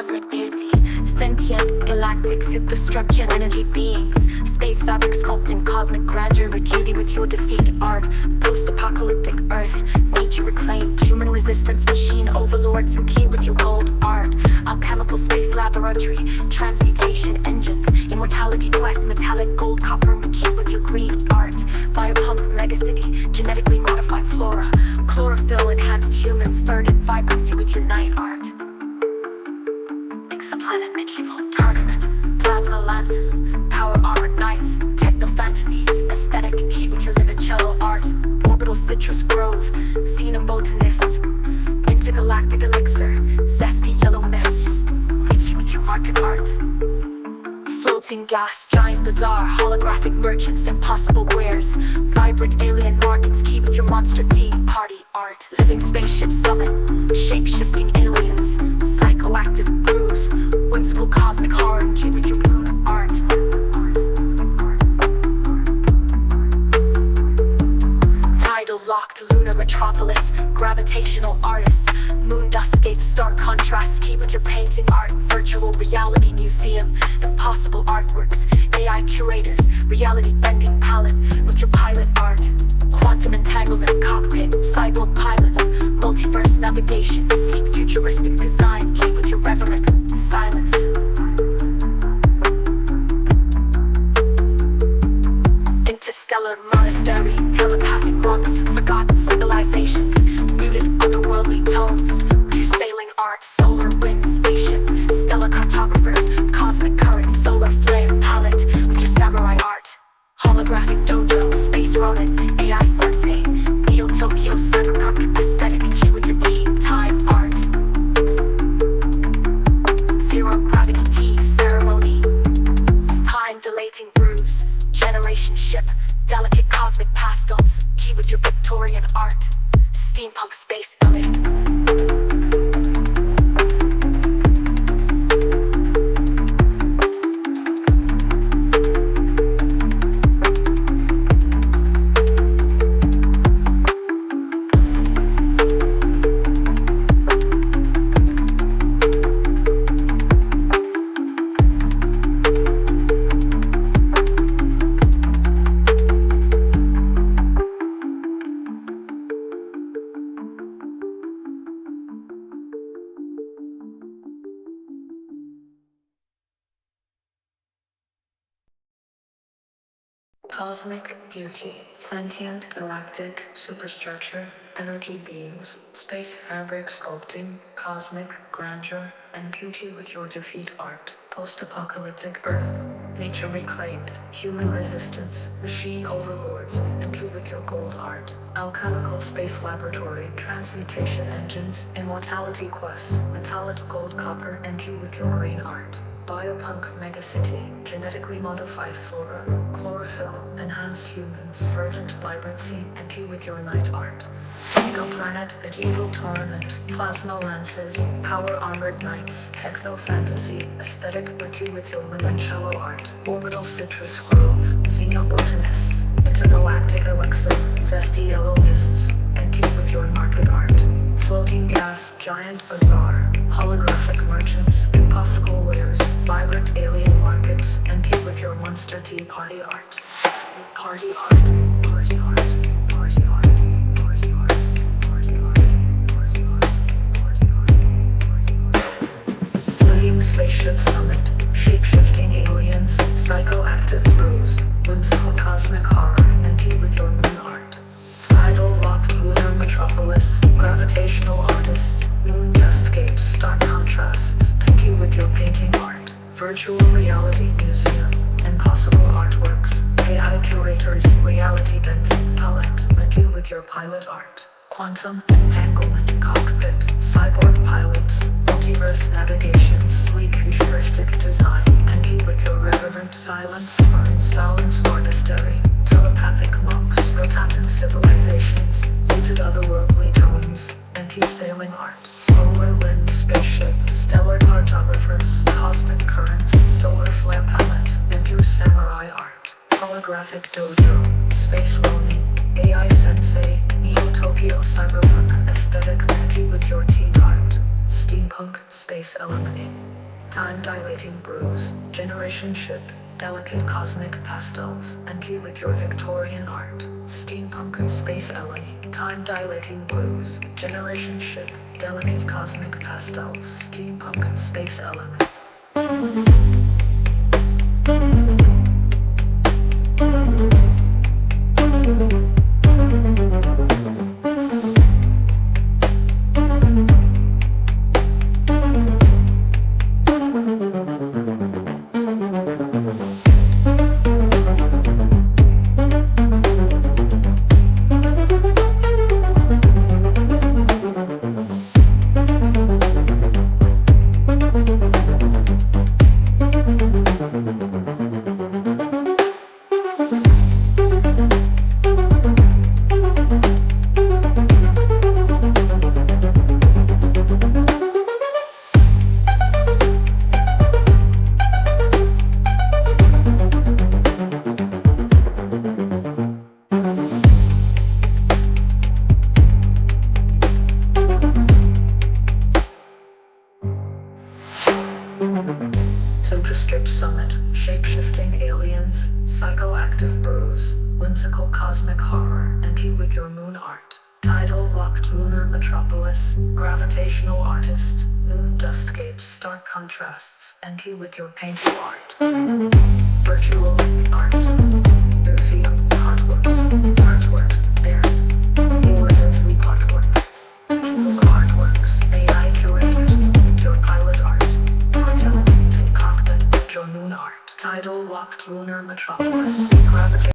cosmic beauty, sentient galactic superstructure energy beings, space fabric sculpting cosmic grandeur, acuity with your defeat art, post-apocalyptic earth, nature reclaimed, human resistance, machine overlords, and key with your gold art, alchemical space laboratory, transmutation engines, immortality quest, metallic gold copper, and key with your green art, biopunk megacity, genetically modified flora, chlorophyll enhanced humans, verdant vibrancy with your night art, exoplanet medieval tournament, plasma lances, power armored knights, techno fantasy, aesthetic key with your limoncello art, orbital citrus grove, xenobotanist, intergalactic elixir, zesty yellow mist, hits you with your market art, floating gas, giant bazaar, holographic merchants, impossible wares, vibrant alien markets, key with your monster tea party art, living spaceship summit, shape-shifting aliens, psychoactive brews, whimsical cosmic horror, and key with your moon art. Tidal locked lunar metropolis, gravitational artists, moon dustscape, stark contrast, key with your painting art, virtual reality museum, impossible artworks, AI curators, reality bending palette with your pilot art, quantum entanglement cockpit, cyborg pilots, multiverse navigation, sleek futuristic design, key with your reverent silence. Interstellar monastery, telepathic monks, forgotten civilizations, muted otherworldly tones, sailing art, solar wind spaceship, stellar cartographers, cosmic current, solar flare palette with your samurai art, holographic dojo, space ronin, AI sensei, Neo Tokyo cyberpunk aesthetic, key with your tea time art, zero gravity tea ceremony, time dilating brews, generation ship, delicate cosmic pastels, key with your Victorian art, steampunk space LA. Cosmic beauty, sentient galactic superstructure, energy beings, space fabric sculpting, cosmic grandeur, and beauty with your defeat art, post-apocalyptic earth, nature reclaimed, human resistance, machine overlords, and you with your gold art, alchemical space laboratory, transmutation engines, immortality quest, metallic gold copper, and you with your green art. Biopunk megacity, genetically modified flora, chlorophyll, enhanced humans, verdant vibrancy, and you with your night art. Exoplanet, medieval tournament, plasma lances, power armored knights, techno fantasy, aesthetic with you with your limoncello art, orbital citrus grove, xenobotanists, intergalactic elixir, zesty yellow mists, and you with your market art. Floating gas, giant bazaar, holographic merchants, impossible wares, vibrant alien markets, and keep with your monster tea party art. Party art, party art, party art, party art, party art, party art, party art, party art. Fleeing spaceship summit, shape-shifting aliens, psychoactive brews, whimsical cosmic horror, and keep with your moon art. Tidal locked lunar metropolis, gravitational artist, moon dustscapes, stark contrasts, and you with your painting art, virtual reality museum, impossible artworks, AI curators, reality bending palette, and you with your pilot art, quantum entanglement cockpit, cyborg pilots, multiverse navigation, sleek futuristic design, and you with your reverent silence, or in silence monastery, telepathic monks, rotating civilizations, muted otherworldly tones, anti-sailing art, solar wind spaceship, stellar cartographers, cosmic currents, solar flare palette, and your samurai art, holographic dojo, space ronin, AI sensei, Neo Tokyo cyberpunk aesthetic, and you with your tea art, steampunk steampunk space element. Time-dilating brews, generation ship, delicate cosmic pastels, and you with your Victorian art. Steampunk space element. Time-dilating brews, generation ship, delicate cosmic pastels, steampunk space element. Superstrip Summit, shape-shifting aliens, psychoactive brews, whimsical cosmic horror, and you with your moon art. Tidal-locked lunar metropolis, gravitational artist, moon dustscapes, stark contrasts, and you with your painted art. Virtual art, museum, artworks, air, images, leap artworks, artworks, AI curators, your pilot art, hotel, cockpit, your moon art. Tidal-locked lunar metropolis.